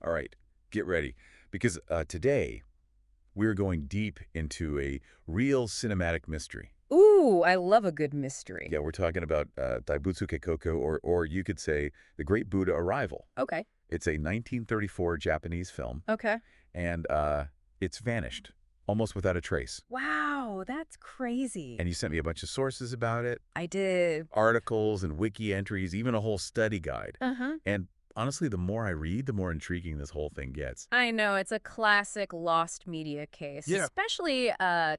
All right, get ready. Because today, we're going deep into a real cinematic mystery. Ooh, I love a good mystery. Yeah, we're talking about Daibutsu Kaikoku, or you could say The Great Buddha Arrival. Okay. It's a 1934 Japanese film, Okay. and it's vanished, almost without a trace. Wow, that's crazy. And you sent me a bunch of sources about it, I did. articles and wiki entries, even a whole study guide. Uh-huh. And honestly, the more I read, the more intriguing this whole thing gets. I know, it's a classic lost media case, Yeah. especially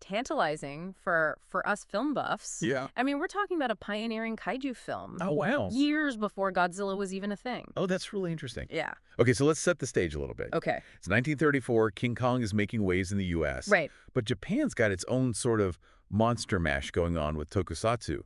tantalizing for us film buffs. Yeah. I mean, we're talking about a pioneering kaiju film. Oh, wow. Years before Godzilla was even a thing. Oh, that's really interesting. Yeah. Okay, so let's set the stage a little bit. Okay. It's 1934. King Kong is making waves in the U.S. Right. But Japan's got its own sort of monster mash going on with tokusatsu,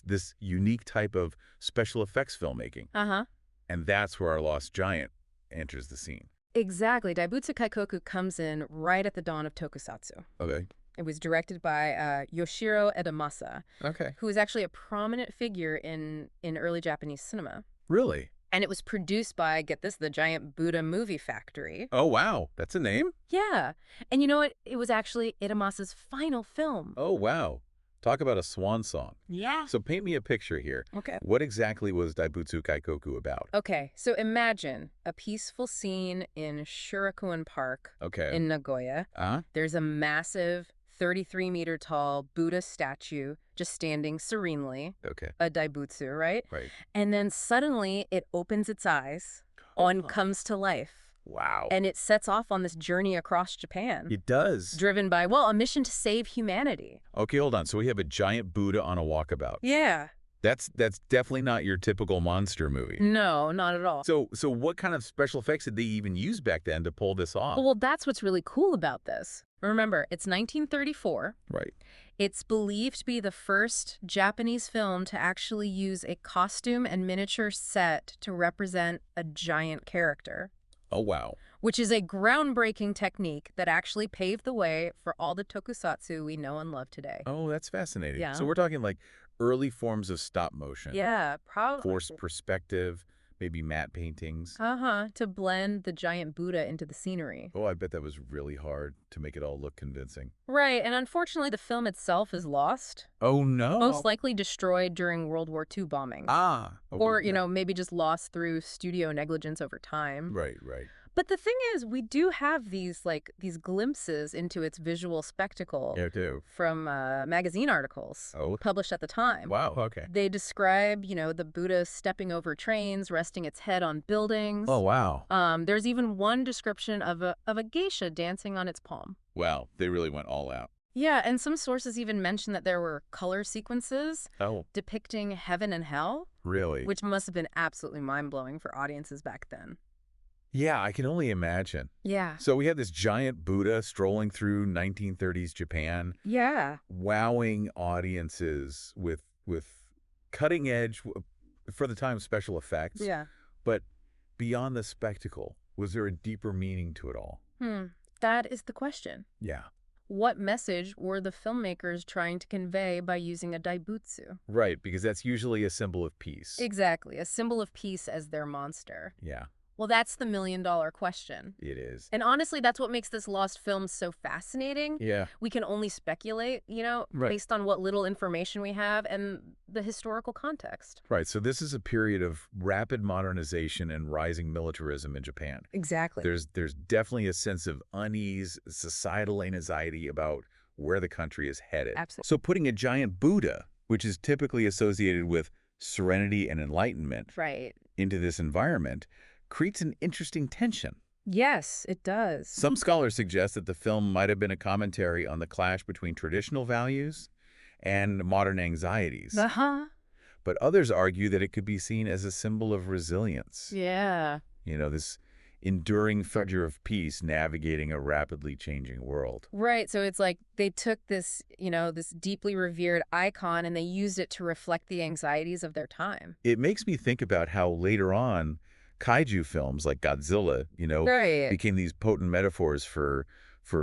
this unique type of special effects filmmaking. Uh-huh. And that's where our lost giant enters the scene. Exactly. Daibutsu Kaikoku comes in right at the dawn of tokusatsu. Okay. It was directed by Yoshiro Edamasa, Okay. who is actually a prominent figure in early Japanese cinema. Really? And it was produced by, get this, the Giant Buddha Movie Factory. Oh, wow. That's a name? Yeah. And you know what? It was actually Edamasa's final film. Oh, wow. Talk about a swan song. Yeah. So paint me a picture here. Okay. What exactly was Daibutsu Kaikoku about? Okay, so imagine a peaceful scene in Shurikuen Park Okay. in Nagoya. Uh-huh. There's a massive 33-meter tall Buddha statue just standing serenely, Okay. a Daibutsu, right? Right. And then suddenly it opens its eyes and comes to life. Wow. And it sets off on this journey across Japan, It does. driven by, well, a mission to save humanity. Okay, hold on. So we have a giant Buddha on a walkabout. Yeah. That's definitely not your typical monster movie. No, not at all. So what kind of special effects did they even use back then to pull this off? Well, that's what's really cool about this. Remember, it's 1934. Right. It's believed to be the first Japanese film to actually use a costume and miniature set to represent a giant character, Oh, wow. which is a groundbreaking technique that actually paved the way for all the tokusatsu we know and love today. Oh, that's fascinating. Yeah. So we're talking like early forms of stop motion. Yeah, probably. Forced perspective, maybe matte paintings. To blend the giant Buddha into the scenery. Oh, I bet that was really hard to make it all look convincing. Right, and unfortunately the film itself is lost, Oh, no. most likely destroyed during World War II bombings. Ah. Okay, Or, yeah. maybe just lost through studio negligence over time. Right, right. But the thing is, we do have these glimpses into its visual spectacle Yeah, too. from magazine articles Oh. published at the time. Wow, okay. They describe, the Buddha stepping over trains, resting its head on buildings. Oh, wow. There's even one description of a geisha dancing on its palm. Wow, they really went all out. Yeah, and some sources even mention that there were color sequences Oh, depicting heaven and hell, really? which must have been absolutely mind-blowing for audiences back then. Yeah, I can only imagine. Yeah. So we had this giant Buddha strolling through 1930s Japan, Yeah. wowing audiences with cutting edge, for the time, special effects. Yeah. But beyond the spectacle, was there a deeper meaning to it all? That is the question. Yeah. What message were the filmmakers trying to convey by using a daibutsu? Right, because that's usually a symbol of peace. Exactly, a symbol of peace as their monster. Yeah, Well, that's the million-dollar question. it is. And honestly, that's what makes this lost film so fascinating. Yeah. We can only speculate, Right. based on what little information we have and the historical context. Right, so this is a period of rapid modernization and rising militarism in Japan. Exactly. There's definitely a sense of unease, societal anxiety about where the country is headed. Absolutely. So putting a giant Buddha, which is typically associated with serenity and enlightenment, Right. into this environment creates an interesting tension. Yes, it does. Some scholars suggest that the film might have been a commentary on the clash between traditional values and modern anxieties. Uh-huh. But others argue that it could be seen as a symbol of resilience. Yeah. This enduring figure of peace navigating a rapidly changing world. Right. So it's like they took this, this deeply revered icon and they used it to reflect the anxieties of their time. It makes me think about how later on kaiju films like Godzilla, Right. became these potent metaphors for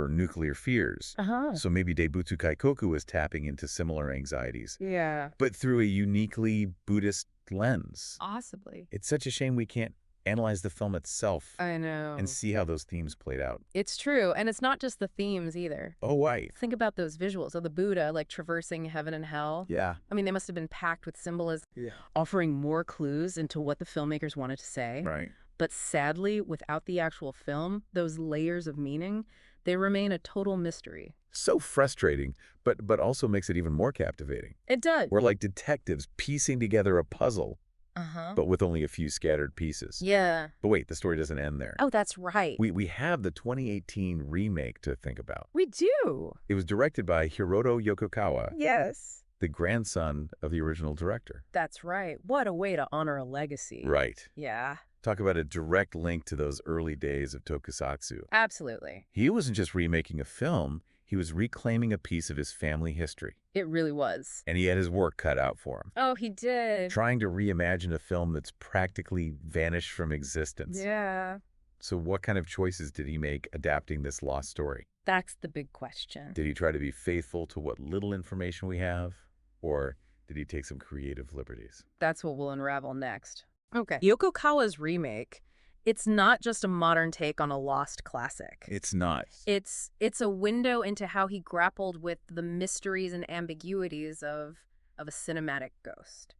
nuclear fears. Uh-huh. So maybe Daibutsu Kaikoku was tapping into similar anxieties, Yeah. but through a uniquely Buddhist lens. Possibly. It's such a shame we can't analyze the film itself I know. and see how those themes played out. It's true. And it's not just the themes either. Oh, right. Think about those visuals of the Buddha, like traversing heaven and hell. Yeah. I mean, they must have been packed with symbolism, Yeah. offering more clues into what the filmmakers wanted to say. Right. But sadly, without the actual film, those layers of meaning, they remain a total mystery. So frustrating, but also makes it even more captivating. It does. We're like detectives piecing together a puzzle, Uh-huh. but with only a few scattered pieces. Yeah. But wait, the story doesn't end there. Oh, that's right. We have the 2018 remake to think about. We do. It was directed by Hiroto Yokokawa, Yes. the grandson of the original director. That's right. What a way to honor a legacy. Right. Yeah, Talk about a direct link to those early days of tokusatsu. absolutely. He wasn't just remaking a film, he was reclaiming a piece of his family history. It really was. And he had his work cut out for him. Oh, he did. Trying to reimagine a film that's practically vanished from existence. Yeah. So what kind of choices did he make adapting this lost story? That's the big question. Did he try to be faithful to what little information we have? Or did he take some creative liberties? That's what we'll unravel next. Okay. Yokokawa's remake, it's not just a modern take on a lost classic. It's not. It's a window into how he grappled with the mysteries and ambiguities of a cinematic ghost.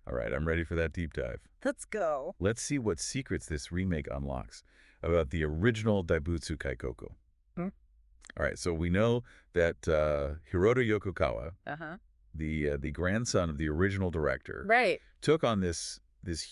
All right, I'm ready for that deep dive. Let's go. Let's see what secrets this remake unlocks about the original Daibutsu Kaikoku. Hmm? All right, so we know that Hiroto Yokokawa, Uh-huh. the grandson of the original director, Right. took on this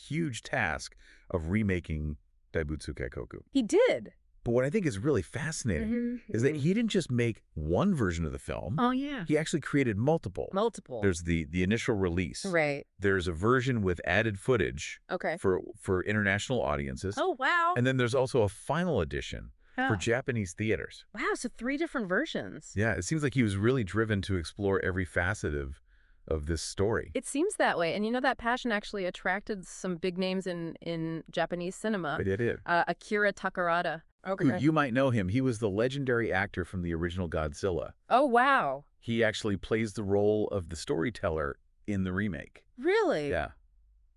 huge task of remaking Daibutsu Kaikoku. He did. But what I think is really fascinating is that he didn't just make one version of the film. Oh, yeah. He actually created multiple. Multiple. There's the initial release. Right. There's a version with added footage Okay. for international audiences. Oh, wow. And then there's also a final edition for Japanese theaters. Wow, so 3 different versions. Yeah, it seems like he was really driven to explore every facet of this story. It seems that way. And you know, that passion actually attracted some big names in Japanese cinema. But it is. Akira Takarada. Who you might know him. He was the legendary actor from the original Godzilla. Oh, wow. He actually plays the role of the storyteller in the remake. Really? Yeah.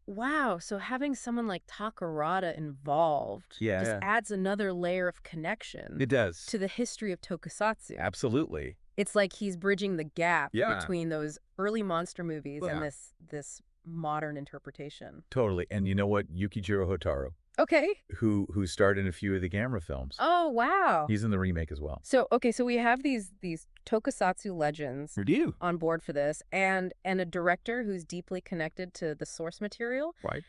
Wow. So having someone like Takarada involved just adds another layer of connection It does. to the history of tokusatsu. Absolutely. It's like he's bridging the gap Yeah. between those early monster movies Yeah. and this modern interpretation. Totally. And you know what? Yukijiro Hotaru, Okay. who starred in a few of the Gamera films. Oh, wow. He's in the remake as well. So, okay, so we have these tokusatsu legends Who do you? on board for this, and a director who's deeply connected to the source material, Right.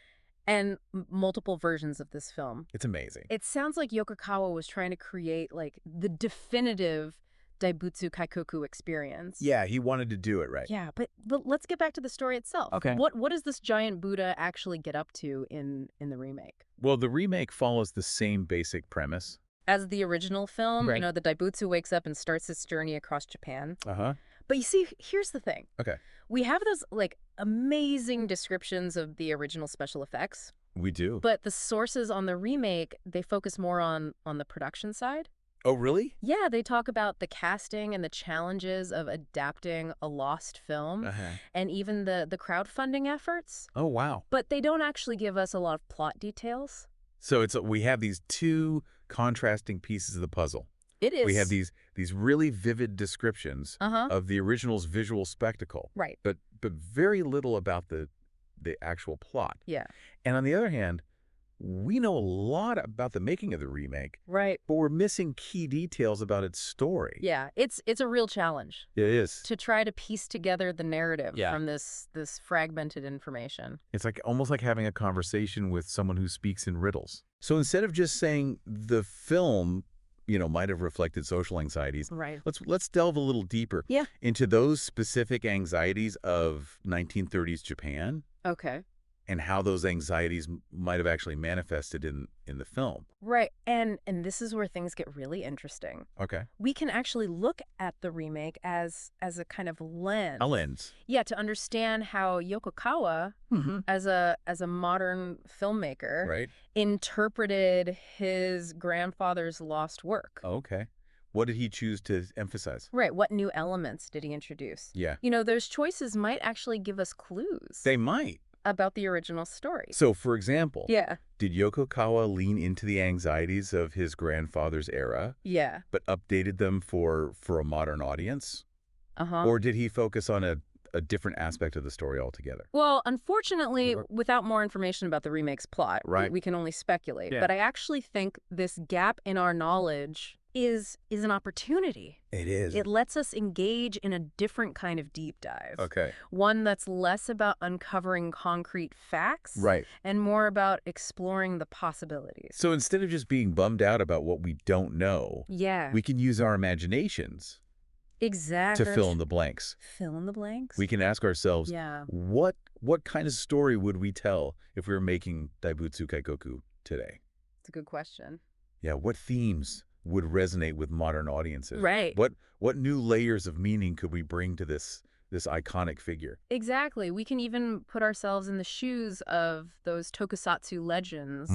and multiple versions of this film. It's amazing. It sounds like Yokokawa was trying to create like the definitive Daibutsu Kaikoku experience. Yeah, he wanted to do it right. Yeah, but let's get back to the story itself. Okay. What does this giant Buddha actually get up to in the remake? Well, the remake follows the same basic premise. As the original film, Right. you know, the Daibutsu wakes up and starts his journey across Japan. Uh-huh. But you see, here's the thing. Okay. We have those like amazing descriptions of the original special effects, We do. but the sources on the remake, they focus more on the production side. Oh, really? Yeah, they talk about the casting and the challenges of adapting a lost film Uh-huh. and even the crowdfunding efforts. Oh, wow. But they don't actually give us a lot of plot details. So we have these two contrasting pieces of the puzzle. It is. We have these really vivid descriptions of the original's visual spectacle. Right. But very little about the actual plot. Yeah. And on the other hand, we know a lot about the making of the remake, Right. but we're missing key details about its story. Yeah, it's a real challenge It is. to try to piece together the narrative Yeah. from this fragmented information. It's like almost like having a conversation with someone who speaks in riddles. So instead of just saying the film, might have reflected social anxieties, Right. let's delve a little deeper Yeah. into those specific anxieties of 1930s Japan Okay. and how those anxieties might have actually manifested in the film. Right. And this is where things get really interesting. Okay. We can actually look at the remake as a kind of lens. A lens. Yeah, to understand how Yokokawa, as a modern filmmaker, Right. interpreted his grandfather's lost work. Okay. What did he choose to emphasize? Right. What new elements did he introduce? Yeah. You know, those choices might actually give us clues. They might. about the original story. So, for example, Yeah. did Yokokawa lean into the anxieties of his grandfather's era, Yeah. but updated them for a modern audience? Uh-huh. Or did he focus on a different aspect of the story altogether? Well, unfortunately, without more information about the remake's plot, Right. we can only speculate. Yeah. But I actually think this gap in our knowledge is an opportunity. It is. It lets us engage in a different kind of deep dive. Okay. One that's less about uncovering concrete facts Right. and more about exploring the possibilities. So instead of just being bummed out about what we don't know, Yeah. we can use our imaginations Exactly. to fill in the blanks. Fill in the blanks? We can ask ourselves, Yeah. what kind of story would we tell if we were making Daibutsu Kaikoku today? It's a good question. Yeah, what themes would resonate with modern audiences? Right. What new layers of meaning could we bring to this iconic figure? Exactly. We can even put ourselves in the shoes of those tokusatsu legends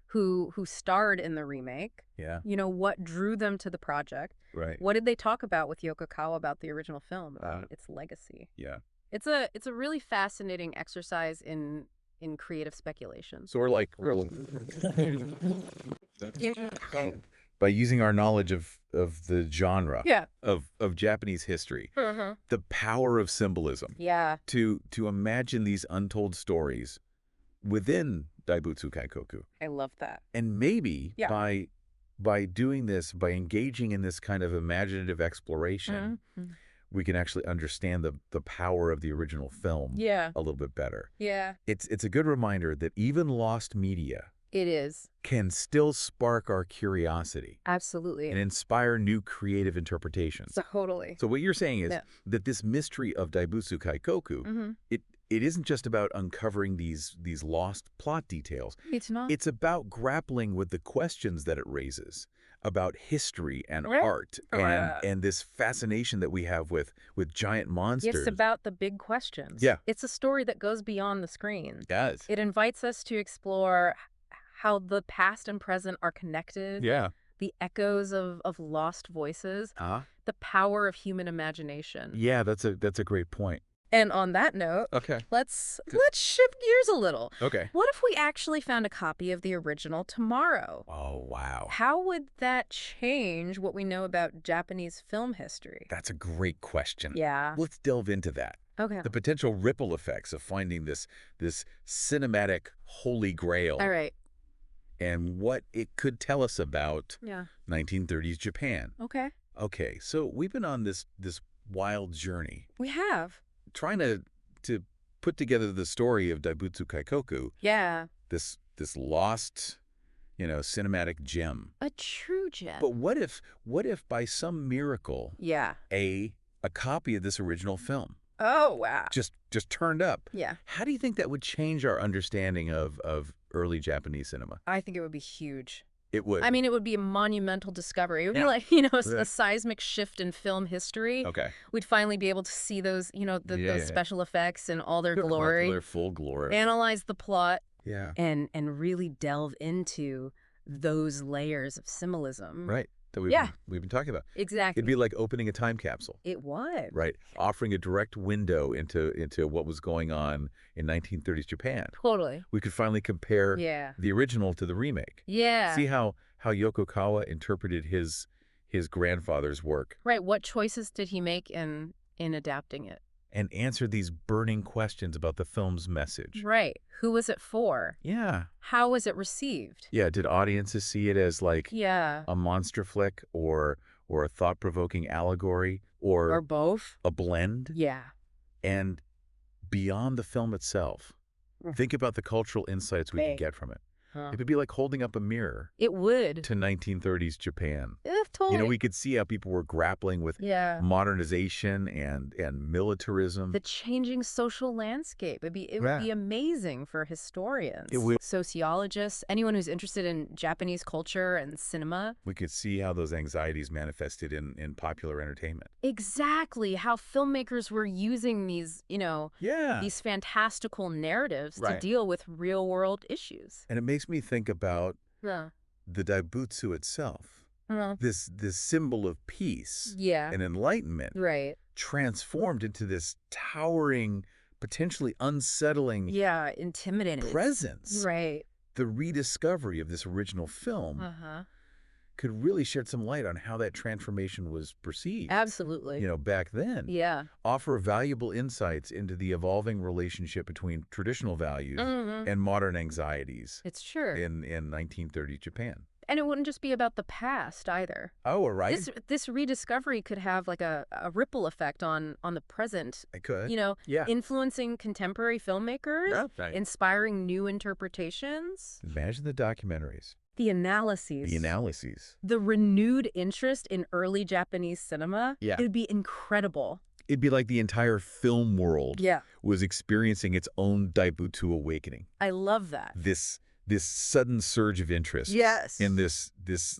who starred in the remake. Yeah. You know, what drew them to the project? Right. What did they talk about with Yokokawa about the original film, about its legacy? Yeah. It's a really fascinating exercise in creative speculation. So we're like by using our knowledge of the genre Yeah. of Japanese history, the power of symbolism, Yeah. to imagine these untold stories within Daibutsu Kaikoku. I love that. And maybe Yeah. by doing this, by engaging in this kind of imaginative exploration, we can actually understand the power of the original film Yeah. a little bit better. Yeah. It's a good reminder that even lost media It is. can still spark our curiosity Absolutely. and inspire new creative interpretations. Totally. So what you're saying is Yeah. that this mystery of Daibutsu Kaikoku, it isn't just about uncovering these lost plot details. It's not. It's about grappling with the questions that it raises about history and Right. art and this fascination that we have with giant monsters. It's about the big questions. Yeah. It's a story that goes beyond the screen. Yes. It invites us to explore how the past and present are connected. Yeah. The echoes of lost voices. The power of human imagination. Yeah, that's a great point. And on that note, Okay. let's shift gears a little. Okay. What if we actually found a copy of the original tomorrow? Oh, wow. How would that change what we know about Japanese film history? That's a great question. Yeah. Let's delve into that. Okay. The potential ripple effects of finding this cinematic holy grail. All right. And what it could tell us about Yeah. 1930s Japan. Okay. Okay, so we've been on this wild journey, We have. trying to put together the story of Daibutsu Kaikoku, Yeah. this lost, cinematic gem. A true gem. But what if by some miracle Yeah. a copy of this original film Oh, wow. just turned up? Yeah. How do you think that would change our understanding of early Japanese cinema? I think it would be huge. It would. I mean, it would be a monumental discovery. It would be Yeah. like, a seismic shift in film history. Okay. We'd finally be able to see those, those special effects in all their Come up to glory. their full glory. Analyze the plot Yeah. and really delve into those layers of symbolism. Right. That we've been talking about. Exactly. It'd be like opening a time capsule. It would. Right. Offering a direct window into what was going on in 1930s Japan. Totally. We could finally compare Yeah. the original to the remake. Yeah. See how Yokokawa interpreted his grandfather's work Right. What choices did he make in adapting it? and answer these burning questions about the film's message. Right. Who was it for? Yeah. How was it received? Yeah. Did audiences see it as like Yeah. a monster flick or a thought-provoking allegory Or both? a blend? Yeah. And beyond the film itself, think about the cultural insights we could get from it. Huh. It would be like holding up a mirror It would. to 1930s Japan. Totally. We could see how people were grappling with Yeah. modernization and militarism. The changing social landscape. It would be amazing for historians, It would. sociologists, anyone who's interested in Japanese culture and cinema. We could see how those anxieties manifested in popular entertainment. Exactly. How filmmakers were using these, Yeah. these fantastical narratives to Right. deal with real world issues. And it makes me think about Yeah. the Daibutsu itself. Uh, This symbol of peace yeah. and enlightenment Right. transformed into this towering potentially unsettling Yeah, intimidating. presence, Right. the rediscovery of this original film Uh-huh. could really shed some light on how that transformation was perceived, Absolutely. back then. Yeah. Offer valuable insights into the evolving relationship between traditional values Mm-hmm. and modern anxieties It's true. in 1930s Japan. And it wouldn't just be about the past either. Oh, all right. This rediscovery could have like a ripple effect on the present, I could. Yeah. Influencing contemporary filmmakers, Yeah, right. inspiring new interpretations. Imagine the documentaries. The analyses. The analyses. The renewed interest in early Japanese cinema. Yeah. It would be incredible. It'd be like the entire film world Yeah. was experiencing its own Daibutsu awakening. I love that. This sudden surge of interest Yes. in this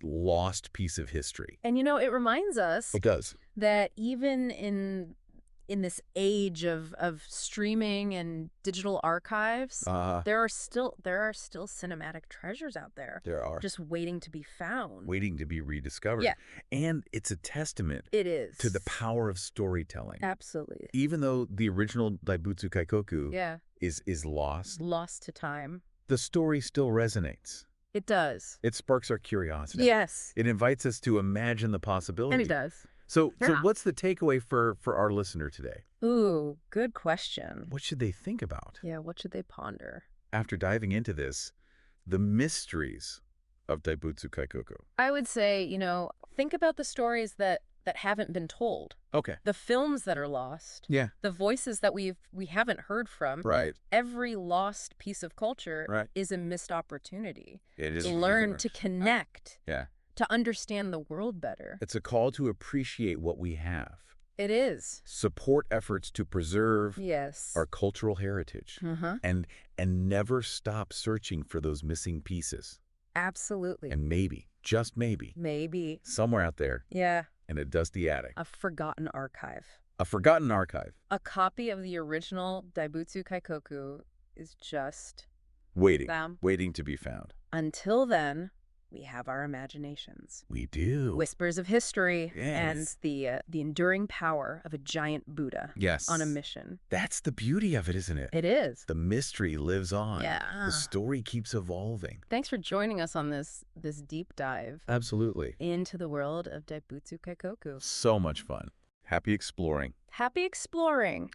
lost piece of history. And it reminds us It does. that even in this age of streaming and digital archives, there are still cinematic treasures out there. There are. Just waiting to be found. Waiting to be rediscovered. Yeah. And it's a testament It is. to the power of storytelling. Absolutely. Even though the original Daibutsu Kaikoku Yeah. is lost, Lost to time. the story still resonates. It does. It sparks our curiosity. Yes. It invites us to imagine the possibility. And it does. So Yeah. what's the takeaway for our listener today? Ooh, good question. What should they think about? Yeah, what should they ponder? After diving into this, the mysteries of Daibutsu Kaikoku. I would say, think about the stories that haven't been told. Okay. The films that are lost. Yeah. The voices that we haven't heard from. Right. Every lost piece of culture Right. is a missed opportunity. It is. To learn to connect. Yeah. To understand the world better. It's a call to appreciate what we have. It is. Support efforts to preserve Yes. our cultural heritage. Uh-huh. And never stop searching for those missing pieces. Absolutely. And maybe, just maybe, Maybe. somewhere out there Yeah. in a dusty attic, A forgotten archive. a forgotten archive, A copy of the original Daibutsu Kaikoku is just them. waiting to be found. Until then, we have our imaginations. We do. Whispers of history Yes. and the enduring power of a giant Buddha Yes. on a mission. That's the beauty of it, isn't it? It is. The mystery lives on. Yeah. The story keeps evolving. Thanks for joining us on this deep dive Absolutely. into the world of Daibutsu Kaikoku. So much fun. Happy exploring. Happy exploring.